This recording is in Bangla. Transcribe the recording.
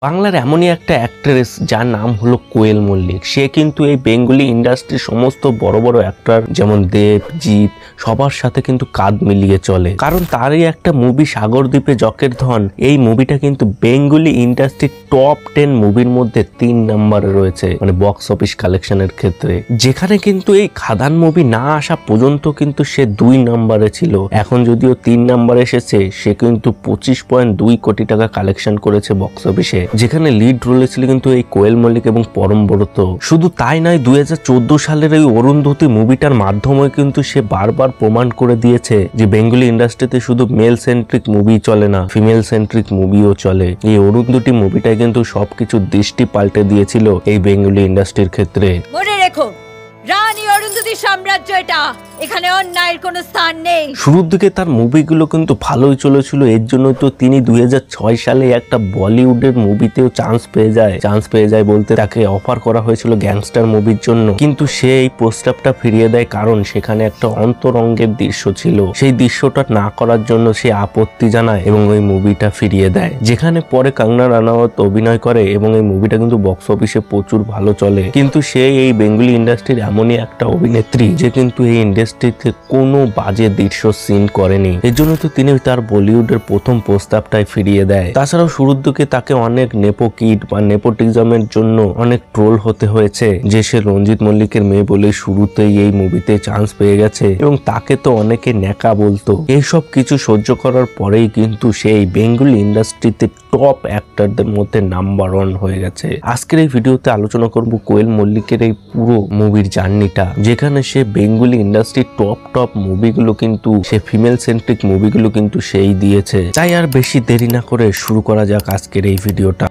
বাংলার এমনই একটা অ্যাক্ট্রেস যার নাম হলো কোয়েল মল্লিক। সে কিন্তু এই বেঙ্গলি ইন্ডাস্ট্রির সমস্ত বড় বড় অ্যাক্টর যেমন দেব, জিৎ সবার সাথে কিন্তু কাঁধ মিলিয়ে চলে, কারণ তারই একটা মুভি সাগরদ্বীপে জকের ধন। এই মুভিটা কিন্তু বেঙ্গলি ইন্ডাস্ট্রির টপ 10 মুভির মধ্যে 3 নম্বরে রয়েছে, মানে বক্স অফিস কালেকশনের ক্ষেত্রে। যেখানে কিন্তু এই খাদান মুভি না আসা পর্যন্ত কিন্তু সে 2 নম্বরে ছিল। এখন যদিও 3 নম্বরে এসেছে, সে কিন্তু 25.2 কোটি টাকা কালেকশন করেছে বক্স অফিসে, যেখানে লিড রোলে ছিল কিন্তু এই কোয়েল মল্লিক এবং পরম ব্রত। শুধু তাই নয়, 2014 সালের এই অরুন্ধতী মুভিটার মাধ্যমে কিন্তু সে বারবার প্রমাণ করে দিয়েছে যে বেঙ্গলি ইন্ডাস্ট্রিতে শুধু মেল সেন্ট্রিক মুভি চলে না, ফিমেল সেন্ট্রিক মুভিও চলে। এই অরুন্ধতী মুভিটাই কিন্তু সবকিছু দৃষ্টি পাল্টে দিয়েছিল এই বেঙ্গলি ইন্ডাস্ট্রির ক্ষেত্রে। মনে রেখো, রানী অরুন্ধতী সাম্রাজ্য এটা, এখানে অন্যায়ের কোনো স্থান নেই। শুরুর দিকে তার মুভিগুলো কিন্তু ভালোই চলেছিল, এর জন্য তো তিনি 2006 সালে একটা বলিউডের মুভিতেও চান্স পেয়ে যায় বলতে তাকে অফার করা হয়েছিল গ্যাংস্টার মুভির জন্য, কিন্তু সে এই প্রস্তাবটা ফিরিয়ে দেয়, কারণ সেখানে একটা অন্তরঙ্গের দৃশ্য ছিল। সেই দৃশ্যটা না করার জন্য সে আপত্তি জানায় এবং ওই মুভিটা ফিরিয়ে দেয়, যেখানে পরে কঙ্গনা রানাওয়াত অভিনয় করে এবং এই মুভিটা কিন্তু বক্স অফিসে প্রচুর ভালো চলে। কিন্তু সে এই বেঙ্গলি ইন্ডাস্ট্রির এমনই একটা অভিনেত্রী যে কিন্তু এই ইন্ডাস্ট্রিতে কোনো বাজে দৃশ্য সিন করেনি, এর জন্য তো তিনি তার বলিউডের প্রথম প্রস্তাবটাই ফিরিয়ে দেয়। তাছাড়াও শুরুর দিকে তাকে অনেক নেপো কিড বা নেপোটিজমের জন্য অনেক ট্রোল হতে হয়েছে, যে সে রঞ্জিত মল্লিকের মেয়ে বলে শুরুতেই এই মুভিতে চান্স পেয়ে গেছে এবং তাকে তো অনেকে ন্যাকা বলতো। এইসব কিছু সহ্য করার পরেই কিন্তু সেই বেঙ্গলি ইন্ডাস্ট্রিতে টপ অ্যাক্টরদের মধ্যে নাম্বার 1 হয়ে গেছে। আজকের এই ভিডিওতে আলোচনা করব কোয়েল মল্লিকের এই পুরো মুভির জার্নিটা, যেখানে সে বেঙ্গলি ইন্ডাস্ট্রির টপ মুভিগুলো কিন্তু সে ফিমেল সেন্ট্রিক মুভিগুলো কিন্তু সেই দিয়েছে। তাই আর বেশি দেরি না করে শুরু করা যাক আজকের এই ভিডিওটা।